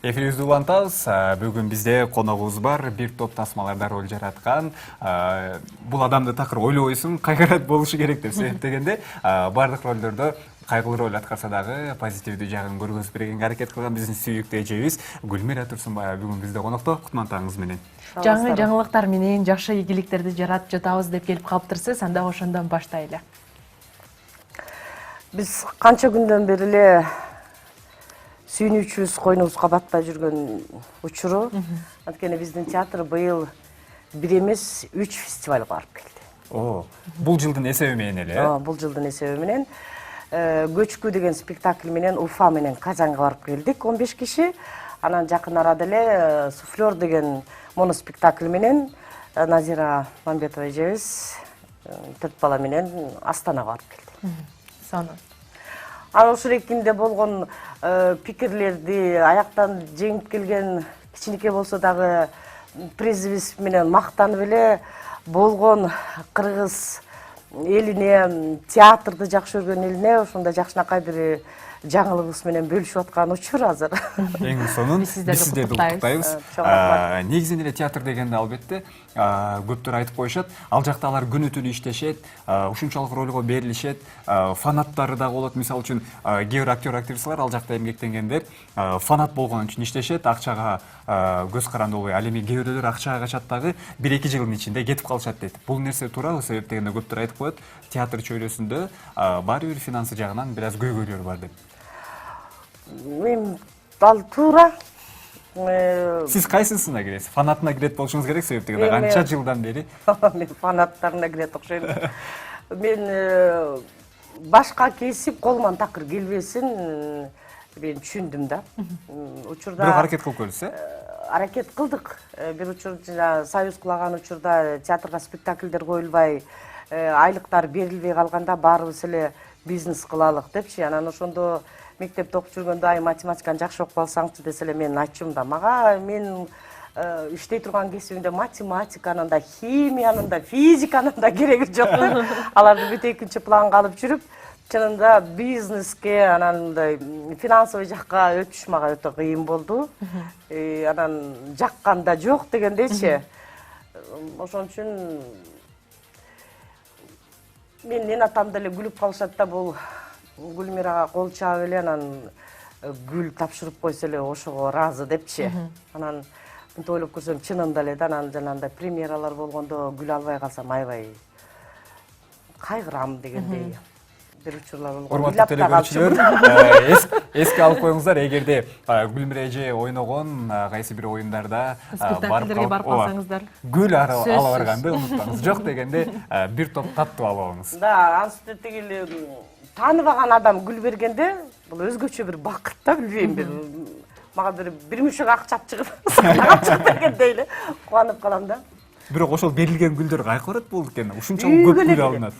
Эфирибизди улантабыз. Бүгүн бизде коногубуз бар. Бир топ тасмаларда роль жараткан. Бул адамды такыр ойлобойсуң, кайгырат болушу керек деп себептегенде, бардык ролдордо кайгылуу роль аткарса дагы позитивдүү жагын көргөзүп бергенге аракет кылган биздин сүйүктүү эжебиз Гүлмира Турсунбаева бүгүн бизде конокто. Кутмандыгыңыз менен. Жаңы жаңылыктар менен жакшы ийгиликтерди жаратып жатабыз деп келип калыптырсыз, анда ошондон баштайлы. Биз канча күндөн бери эле сүйүнүүчүбүз койнубузга батпай жүргөн учуру. Анткени биздин театр быйыл бир эмес 3 фестивалга барып келди. Бул жылдын эсеби менен эле. Бул жылдын эсеби менен Көчкү деген спектакль менен Уфа менен Казанга барып келдик 15 киши. Анан жакын арада эле Суфлер деген моноспектакль менен Назира Мамбетова эжебиз 4 бала менен Астанага барып келди. Сонун. Ал ушул экинде болгон пикирлерди аяктан жеңип келген кичинекей болсо дагы призибиз менен мактанып эле болгон кыргыз элине, театрды жакшы көргөн элине ошондой жакшынакай бир жаңылыгыбыз менен бөлүшүп аткан учур азыр. Эң сонун биз сиздерди куттуктайбыз. Негизинен эле театр дегенде албетте көптөр айтып коюшат, ал жакта алар күнү түнү иштешет, ушунчалык ролго берилишет, фанаттары да болот. Мисалы үчүн кээ бир актер актрисалар ал жакта эмгектенгендер фанат болгон үчүн иштешет, акчага көз каранды болбой. Ал эми кээ бирөөлөр акчага качат дагы 1-2 жылдын ичинде кетип калышат дейт. Бул нерсе туурабы? Себеп дегенде көптөр айтып коет, театр чөйрөсүндө баары бир финансы жагынан бир аз көйгөйлөр бар деп. Мен ал туура. Сиз кайсысына киресиз? Фанатына кирет болушуңуз керек, себеп дегенде канча жылдан бери? Мен фанаттарына кирет окшойм. Мен башка кесип колуман такыр келбесин мен түшүндүм да. Учурда Бирок аракет кылып көрдүз, аракет кылдык. Бир учур Союз кулаган учурда театрга спектакльдер коюлбай, айлыктар берилбей калганда баарыбыз эле бизнес кылалык депчи. Анан ошондо мектепте окуп жүргөндө ай математиканы жакшы окуп алсаңчы десе эле мен айтчумун да, мага мен иштей турган кесибимде математиканын да, химиянын да, физиканын да кереги жок. Аларды бүт экинчи планга алып жүрүп, чынында бизнеске, анан мындай финансовый жакка өтүш мага өтө кыйын болду. Анан жаккан да жок дегендейчи. Ошон үчүн менин атам деле күлүп калышат да, бул Гүлмирага кол чаап эле анан гүл тапшырып койсо эле ошого ыраазы депчи. Анан мынтип ойлоп көрсөм чынында эле да, анан жанагындай премьералар болгондо гүл албай калсам аябай кайгырам дегендей бир учурлар болгон. Урматтуу телекөрүүчүлөр, эске алып коюңуздар, эгерде Гүлмира эже ойногон кайсы бир оюндарда спектакльдерге барып калсаңыздар, гүл ала барганды унутпаңыз. Жок дегенде бир топ таттуу алып алыңыз. Да, ансыз тигил тааныбаган адам гүл бергенде бул өзгөчө бир бакыт да, билбейм, бир мага бир мүшөк акча чыгып, чыгып дегендей эле кубанып калам да. Бирок ошол берилген гүлдөр кайка барат болду экен? Ушунчалык көп гүл алынат.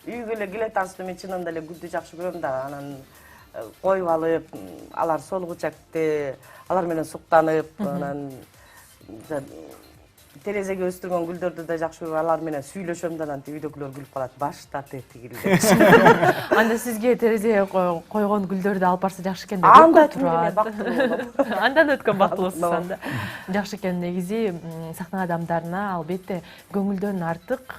Үйгө эле келет, ансыз мен чынында эле гүлдү жакшы көрөм да. Анан коюп алып, алар солгучакты, алар менен суктанып, анан терезеге өстүргөн гүлдөрдү да жакшы көрүп, алар менен сүйлөшөм да, анан үйдөгүлөр күлүп калат. Баштаты тигилде. Анда сизге терезеге койгон гүлдөрдү алып барса жакшы экен деп анда турат. бактылуу болом. Андан өткөн бактылуусуз анда. Жакшы экен, негизи сахна адамдарына албетте көңүлдөн артык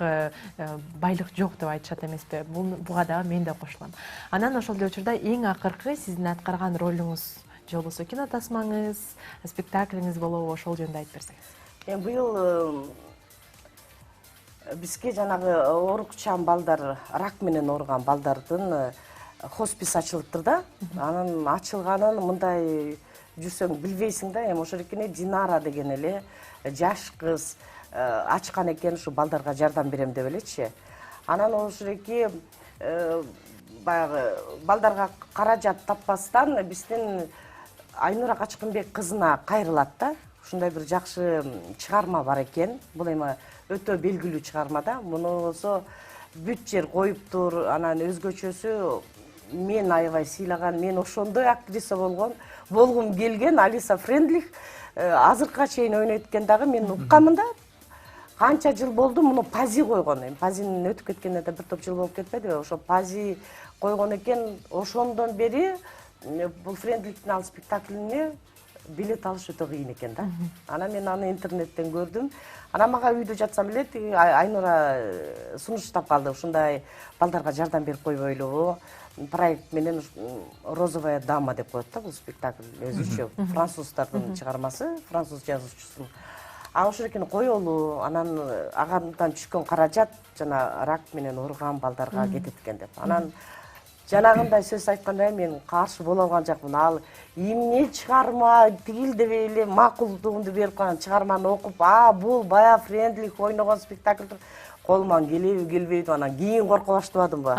байлык жок деп айтышат эмеспи? Буга дагы мен да кошулам. Анан ошол учурда эң акыркы сиздин аткарган ролуңуз же болбосо кинотасмаңыз, спектаклиңиз болобу, ошол жөнүндө айтып берсеңиз. Быйыл бизге жанагы оорукчан балдар, рак менен ооруган балдардын хоспис ачылыптыр да. Анын ачылганын мындай жүрсөң билбейсиң да, эми ошол экене Динара деген эле жаш кыз ачкан экен, ушу балдарга жардам берем деп элечи. Анан ошол эки баягы балдарга каражат таппастан биздин Айнура Качкынбек кызына кайрылат да. Ушундай бир жакшы чыгарма бар экен. Бул эми өтө белгилүү чыгарма да. Муну болсо бүт жер коюптур. Анан өзгөчөсү мен аябай сыйлаган, мен ошондой актриса болгум келген Алиса Френдлих азыркыга чейин ойнойт экен дагы, мен уккамын да. Канча жыл болду муну Пази койгон. Пазинин өтүп кеткенине да бир топ жыл болуп кетпедиби? Ошо Пази койгон экен. Ошондон бери бул Френдлихтин ал спектаклине билет алыш өтө кыйын экен да. Анан мен аны интернеттен көрдүм. Анан мага үйдө жатсам эле тиги Айнура сунуштап калды. Ушундай балдарга жардам берип койбойлубу? Проект менен Розовая дама деп коет да бул спектакль өзүчө. Француздардын чыгармасы, француз жазуучусунун. Ошол экени коелу, анан агандан түшкөн каражат жана рак менен ооруган балдарга кетет экен деп. Анан жанагындай сөз айтканда мен каршы боло алган жакмын. Ал эмне чыгарма тигил дебей эле макулдугумду берип калган чыгарманы окуп, бул бая френдли ойногон спектакль колуман келеби келбейби, анан кийин корко баштабадымбы.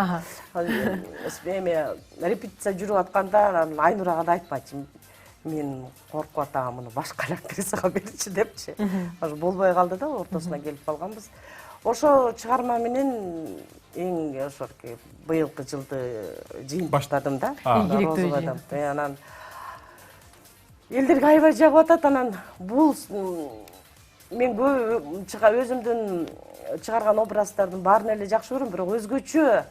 Эме репетиция жүрүп атканда Айнурага да айтпачы. Мен коркуп атам, муну башка актрисага берчи депчи. Болбой калды да, ортосуна келип калганбыз. Ошо чыгарма менен эң ошо быйылкы жылды жыйын баштадым да. Ийгиликтүү жыйын. Анан элдерге аябай жагып атат. Анан бул мен өзүмдүн чыгарган образдардын баарын эле жакшы көрөм, бирок өзгөчө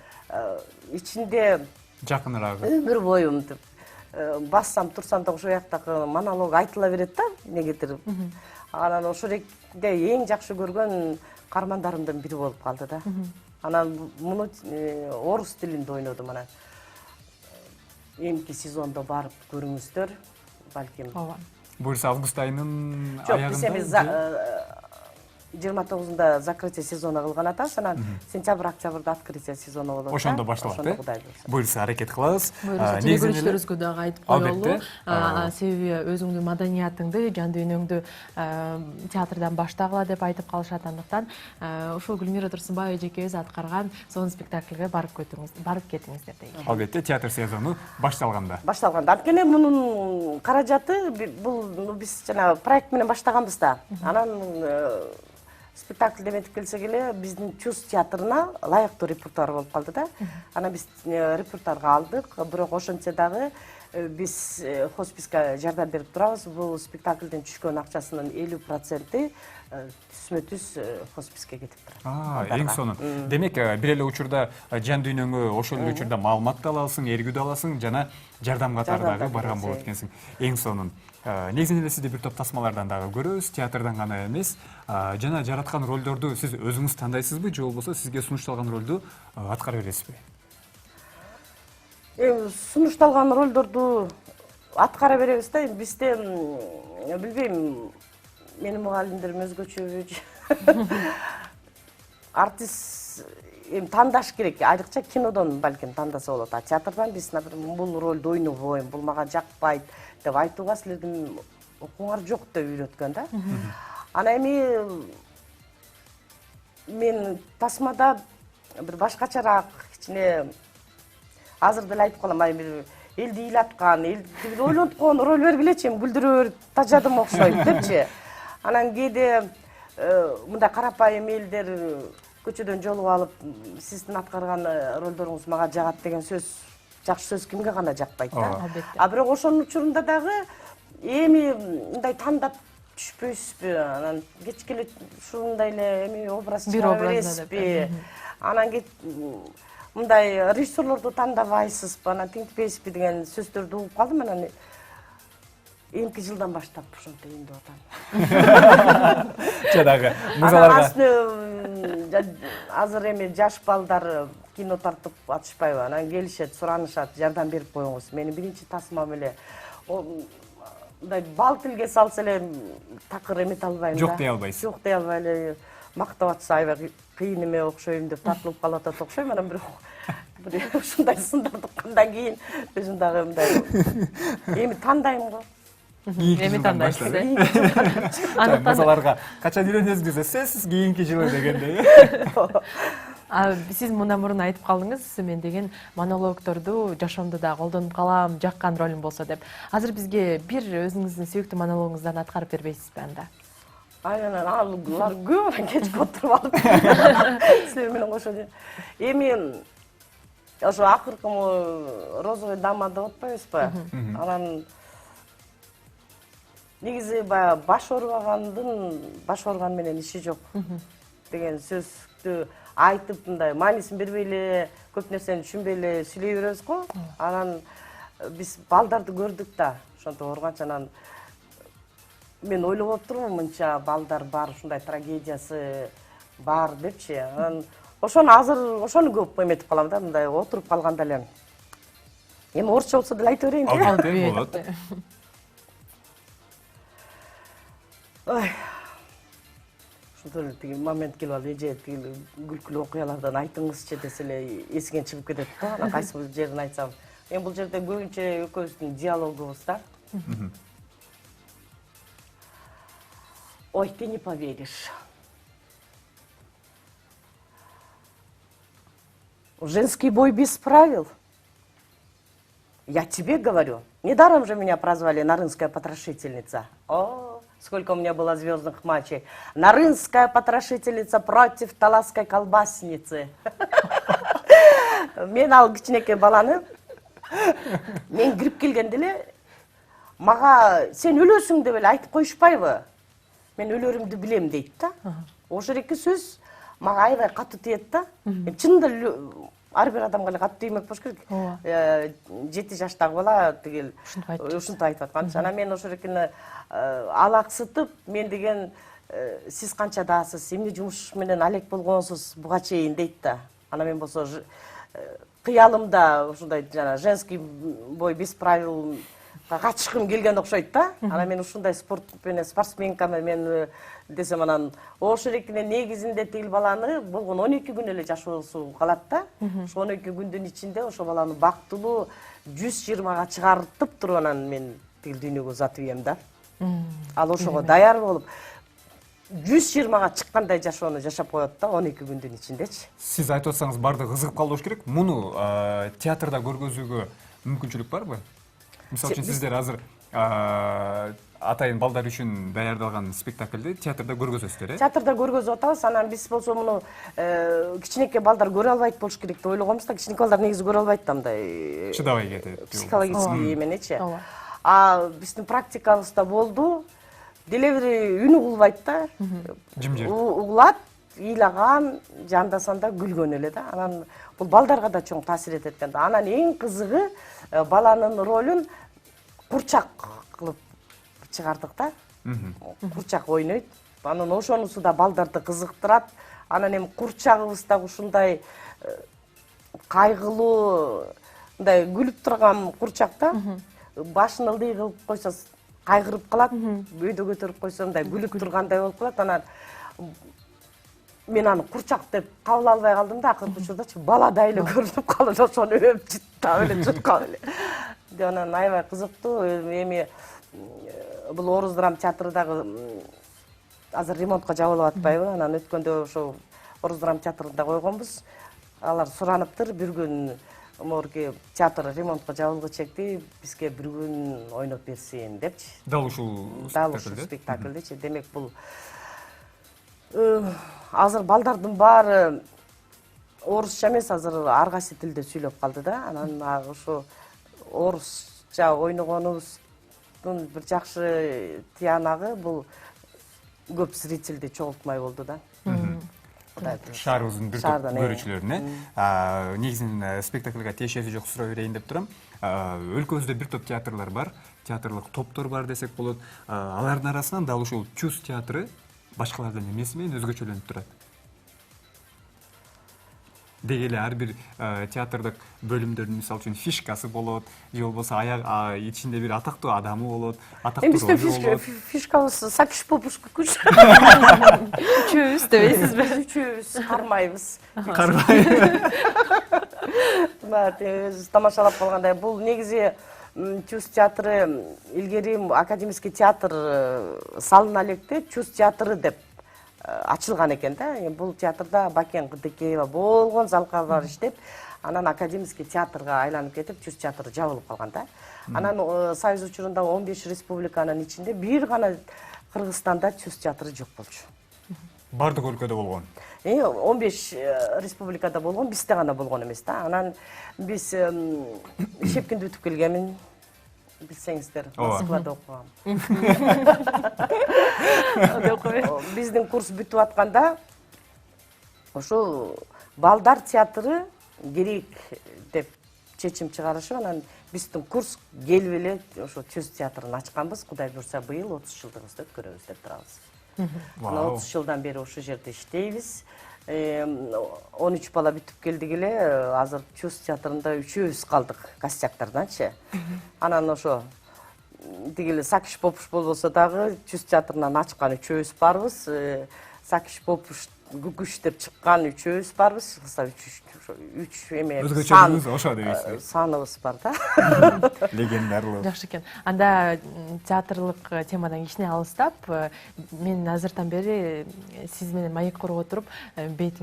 ичинде жакыныраак өмүр бою бассам турсам да ошол жактагы монолог айтыла берет да, эмнегедир. Анан ошол жерде эң жакшы көргөн каармандарымдын бири болуп калды да. Анан муну орус тилинде ойнодум. Анан эмки сезондо барып көрүңүздөр, балким. Буюрса август айынын аягында. Жок, биз 29-да закрытие сезона кылган атабыз, анан сентябрь-октябрда открытие сезона болот. Ошондо башталат, буюрса аракет кылабыз. Негизинчилерибизге дагы айтып коелу. Себеби өзүңдүн маданиятыңды, жан дүйнөңдү театрдан баштагыла деп айтып калышат. Андыктан ушул Гүлмира Турсунбаева эжекебиз аткарган сонун спектакльге барып кетиңиздер дейт. Албетте, театр сезону башталганда. Анткени мунун каражаты бул биз жана проект менен баштаганбыз да. Анан спектакль деметип келсек эле биздин ЧУС театрына лайыктуу репертуар болуп калды да. Анан биз репертуарга алдык, бирок ошентсе дагы биз хосписке жардам берип турабыз. Бул спектакльден түшкөн акчасынын 50% түзмө-түз хосписке кетип турат. Эң сонун. Демек, бир эле учурда жан дүйнөңө ошол эле учурда маалымат да аласың, эргүү да аласың, жана жардам катары дагы барган болот экенсиң. Эң сонун. Негизинен эле сизди бир топ тасмалардан дагы көрөбүз, театрдан гана эмес. Жана жараткан ролдорду сиз өзүңүз тандайсызбы, же болбосо сизге сунушталган ролду аткара бересизби? Сунушталган ролдорду аткара беребиз да. Бизде билбейм, менин мугалимдерим өзгөчөбү. Артист тандаш керек. Айрыкча кинодон балким тандаса болот. Театрдан биз, например, бул ролду ойнобойм, бул мага жакпайт деп айтууга силердин окууңар жок деп үйрөткөн да. Анан эми мен тасмада бир башкачараак, кичине азыр деле айтып калам, бир элди ыйлаткан, элди ойлонткон роль бергилечи, күлдүрөр тажадым окшойт депчи. Анан кээде мындай карапайым элдер көчөдөн жолуп алып, сиздин аткарган ролдоруңуз мага жагат деген сөз, жакшы сөз кимге гана жакпайт да. Бирок ошонун учурунда дагы эми мындай тандап түшпөйсүзбү? Анан кечке эле ушундай эле эми образ чыгара бересизби? Анан мындай режиссерлорду тандабайсызбы, анан тинтпейсизби деген сөздөрдү угуп калдым. Анан эмки жылдан баштап ошентип үйүндө атам. Жадагы музаларга азыр эми жаш балдар кино тартып атышпайбы? Анан келишет, суранышат, жардам берип коюңуз. Менин биринчи тасмам эле мындай бал тилге салса эле такыр эмете албайм да. Жок дей албайсыз. Жок дей албай эле мактап атса аябай кыйын эме окшойм деп тартылып калып атат окшойм. Анан бирок ушундай сындырдыккандан кийин өзүм дагы мындай эми тандайм го. Эми тандайсыз. Музаларга качан үйрөнөсүз десе, сөзсүз кийинки жылы дегендей. Сиз мындан мурун айтып калдыңыз, мен деген монологдорду жашоомдо да колдонуп калам, жаккан ролум болсо деп. Азыр бизге бир өзүңүздүн сүйүктүү монологуңуздан аткарып бербейсизби анда? Айнан алар көп кечип отуруп алып. Силер менен кошо. Эми ошо акыркы Розовая дама деп атпайбызбы? Анан негизи баягы баш ооруган менен иши жок деген сөздү айтып, мындай маанисин бербей эле, көп нерсени түшүнбөй эле сүйлөй беребиз го. Анан биз балдарды көрдүк да, ошонтип ооруганча анан мен ойлоп отурмун мынча балдар бар, ушундай трагедиясы бар депчи. Анан ошону азыр ошону көп эметип калам да, мындай отуруп калганда эле. Эми орусча болсо деле айта берейинчи. Албетте болот. Ой. Ошондо тиги момент келип алып, эже тиги күлкүлүү окуялардан айтыңызчы десе эле эсиңен чыгып кетет да. Анан кайсы бир жерин айтсам, эми бул жерде көбүнчө экөөбүздүн диалогубуз да. Ой, ты не поверишь. Женский бой без правил. Я тебе говорю. Недаром же меня прозвали Нарынская потрошительница. О, сколько у меня было звездных матчей. Нарынская потрошительница против таласской колбасницы. Мен ал кичинекей баланы, мен кирип келгенде эле мага сен өлөсүң деп эле айтып коюшпайбы? Мен өлөрүмдү билем дейт да. Ошол эки сөз мага аябай катуу тиет да. Чынында ар бир адамга эле катуу тиймек болуш керек. 7 жаштагы бала тигил ушинтип айтып аткан. Анан мен ошол экени алаксытып, мен деген сиз канчадасыз, эмне жумуш менен алек болгонсуз буга чейин дейт да. Анан мен болсо кыялымда ушундай жана женский бой без правил катышкым келген окшойт да. Анан мен ушундай спорт менен спортсменками мен десем, анан ошол экине негизинде тигил баланы болгон 12 күн эле жашоосу калат да. Ошо 12 күндүн ичинде ошо баланы бактылуу 120га чыгартып туруп анан мен тигил дүйнөгө узатып ийем да. Ал ошого даяр болуп 120га чыккандай жашоону жашап коет да 12 күндүн ичиндечи. Сиз айтып атсаңыз бардыгы кызыгып калды болуш керек. Муну театрда көргөзүүгө мүмкүнчүлүк барбы? Мисалы үчүн сиздер азыр атайын балдар үчүн даярдалган спектакльди театрда көргөзөсүздөр, э? Театрда көргөзүп атабыз. Анан биз болсо муну кичинекей балдар көрө албайт болуш керек деп ойлогонбуз да. Кичинекей балдар негизи көрө албайт да, мындай Чыдабай кетет. психологический эменечи. А биздин практикабызда болду. Деле бир үн угулбайт да. Жимжирт. Угулат, ыйлаган, жандасанда күлгөн эле да. Анан бул балдарга да чоң таасир этет экен да. Анан эң кызыгы баланын ролун курчак кылып чыгардык да. Курчак ойнойт. Анан ошонусу да балдарды кызыктырат. Анан эми курчагыбыз да ушундай кайгылуу, мындай күлүп турган курчак да. Башын ылдый кылып койсо кайгырып калат, бүйдө көтөрүп койсо мындай күлүп тургандай болуп калат. Анан мен аны курчак деп кабыл албай калдым да, акыркы учурдачы баладай эле көрүнүп калды, ошону өп жыттап эле жуткап эле. Анан аябай кызыктуу. Эми бул Орус драма театрындагы азыр ремонтко жабылып атпайбы? Анан өткөндө ошо Орус драма театрында койгонбуз. Алар сураныптыр, бир күн морги театр ремонтко жабылгы чекти, бизге бир күн ойноп берсин депчи. Дал ушул спектакльдечи. Демек бул азыр балдардын баары орусча эмес, азыр ар кайсы тилде сүйлөп калды да. Анан ошо орусча ойногонубуздун бир жакшы тиянагы бул көп зрительди чогултмай болду да. Шаарыбыздын бир топ көрүүчүлөрүнө негизинен спектакльга тиешеси жок суроо берейин деп турам. Өлкөбүздө бир топ театрлар бар, театрлык топтор бар десек болот. Алардын арасынан дал ушул Чус театры башкалардан эмеси менен өзгөчөлөнүп турат. Деги эле ар бир театрдык бөлүмдөрдүн мисалы үчүн фишкасы болот, же болбосо аяк ичинде бир атактуу адамы болот, атактуу ролу болот. Фишкабыз сапиш попуш күч. Үчөөбүз дебейсизби? Үчөөбүз кармайбыз. Кармайбыз. Тамашалап калгандай. Бул негизи Чус театры илгери академический театр салына электе Чус театры деп ачылган экен да. Бул театрда Бакен Кыдыкеева болгон залкалар иштеп, анан академический театрга айланып кетип, Чус театры жабылып калган да. Анан Союз учурунда 15 республиканын ичинде бир гана Кыргызстанда Чус театры жок болчу. Бардык өлкөдө болгон. 15 республикада болгон, бизде гана болгон эмес да. Анан биз Шепкинде өтүп келгенмин. Билсеңиздер, Москвада окугам. Биздин курс бүтүп атканда ошо балдар театры керек деп чечим чыгарышып, анан биздин курс келип эле ошо Чөз театрын ачканбыз. Кудай буйрса, быйыл 30 жылдыгыбызды өткөрөбүз деп турабыз. Анан 30 жылдан бери ушул жерде иштейбиз. 13 бала бүтүп келдик эле. Азыр Чөз театрында 3-үбүз калдык костяктарданчы. Анан ошо тигил Сакиш Попуш болбосо дагы Чөз театрынан ачкан 3-үбүз барбыз. Сакиш Попуш күкүш деп чыккан 3-үбүз барбыз. 3 эме өзгөчөлүгүбүз ошо дейсиз. Саныбыз бар да. Легендарлуу. Жакшы экен. Анда театрлык темадан кичине алыстап, мен азыртан бери сиз менен маек куруп отуруп, бет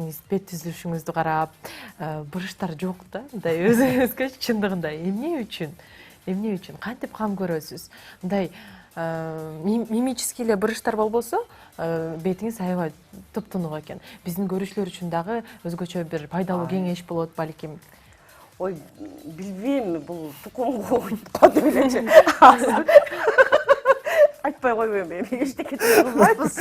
түзүлүшүңүздү карап, буруштар жок да. Мындай өзүңүзгө чындыгында эмне үчүн кантип кам көрөсүз? Мындай мимический эле буруштар болбосо, бетиңиз аябай туп-тунук экен. Биздин көрүүчүлөр үчүн дагы өзгөчө бир пайдалуу кеңеш болот балким. Ой, билбейм, бул тукумго коду белечи. Айтпай койбойм, эми эчтеке кылбайбыз.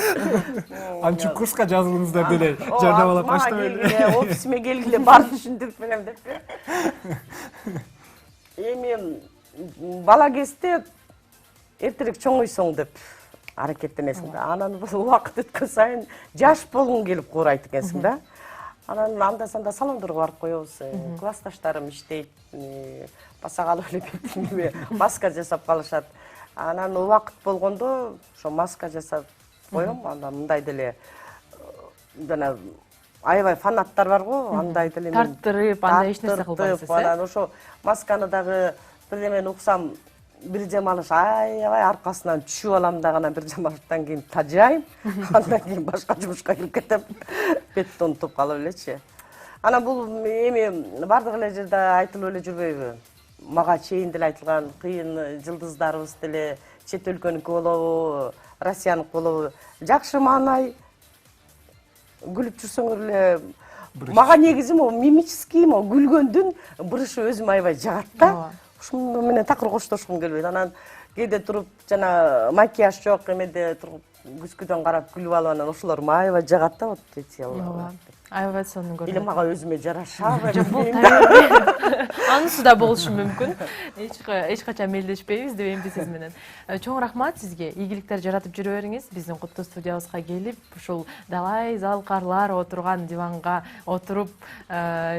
Анчы курска жазылыңыздар деле жардам алып баштабайбы? Офисиме келгиле бар түшүндүрүп берем деппи. Эми бала кезде эртерээк чоңойсоң деп аракеттенесиң да. Анан бул убакыт өткөн сайын жаш болгуң келип куурайт экенсиң да. Анан анда-санда салондорго барып коебуз. Классташтарым иштейт, баса калып эле бетиме маска жасап калышат. Анан убакыт болгондо ошо маска жасап коем. Анан мындай деле жана аябай фанаттар бар го, андай деле тарттырып, андай эч нерсе кылбайсыз, анан ошо масканы дагы бирдемени уксам бир жамалыш аябай аркасынан түшүп алам да, анан бир жамалыштан кийин тажайм, андан кийин башка жумушка кирип кетем. Бетти унутуп калып элечи. Анан бул эми бардык эле жерде айтылып эле жүрбөйбү? Мага чейин деле айтылган кыйын жылдыздарыбыз деле чет өлкөнүкү болобу, Россияныкы болобу, жакшы маанай күлүп жүрсөңөр эле, мага негизи могу мимический, могу күлгөндүн бурушу өзүмө аябай жагат да. Ушуну менен такыр коштошкум келбейт. Анан кээде туруп жана макияж жок эмеде туруп күзгүдөн карап күлүп алып, анан ошолор аябай жагат да. Вот эти аябай сонун көрүнөт. Или мага өзүмө жарашабы? Жок, бул табигый. Анысы да болушу мүмкүн. Эч качан мелдешпейбиз дебейм сиз менен. Чоң рахмат сизге. Ийгиликтер жаратып жүрө бериңиз. Биздин куттуу студиябызга келип, ушул далай залкарлар отурган диванга отуруп,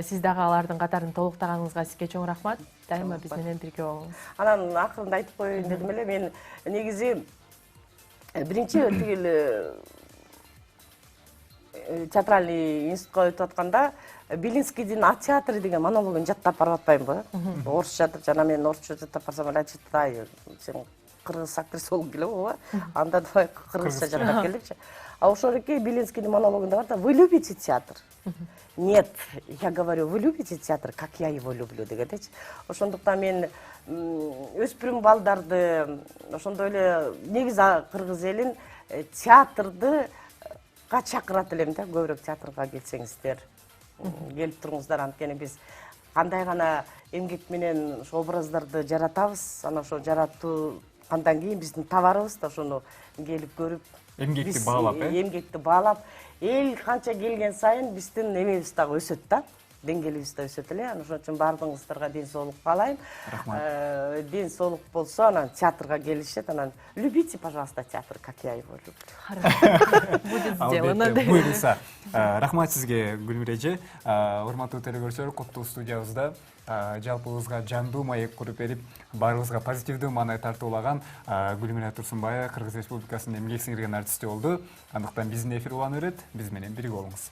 сиз дагы алардын катарын толуктаганыңызга сизге чоң рахмат. Дайыма биз менен бирге болуңуз. Анан акырында айтып коеюн дедим эле, мен негизи биринчи тигил театральный институтка өтүп атканда Белинскийдин «А театры» деген монологун жаттап барып атпаймынбы? Орусча жана мен орусча жаттап барсам эле айтышат, сен кыргыз актриса болуп келебиби? Анда давай кыргызча жаттап кел депчи. А ошол эки Белинскийдин монологунда бар да: «Вы любите театр?» Нет, я говорю, вы любите театр, как я его люблю дегендечи. Ошондуктан мен өспүрүм балдарды ошондой эле негизи кыргыз элин театрды чакырат элем да, көбүрөөк театрга келсеңиздер, келип туруңуздар. Анткени биз кандай гана эмгек менен ошо образдарды жаратабыз, анан ошо жараткандан кийин биздин табарыбыз да ошону келип көрүп, эмгекти баалап, эмгекти баалап, эл канча келген сайын биздин эмебиз дагы өсөт да, деңгээлибиз да өсөт эле. Анан ошон үчүн баардыгыңыздарга ден соолук каалайм. Рахмат. Ден соолук болсо, анан театрга келишет, анан любите, пожалуйста, театр, как я его люблю. Хорошо. Будет сделано. Буйруса. Рахмат сизге, Гүлмир эже. Урматтуу телекөрүүчүлөр, куттуу студиябызда жалпыбызга жандуу маек куруп берип, баарыбызга позитивдүү маанай тартуулаган Гүлмира Турсунбаева Кыргыз Республикасынын эмгек сиңирген артисти болду. Андыктан биздин эфир улана берет. Биз менен бирге болуңуз.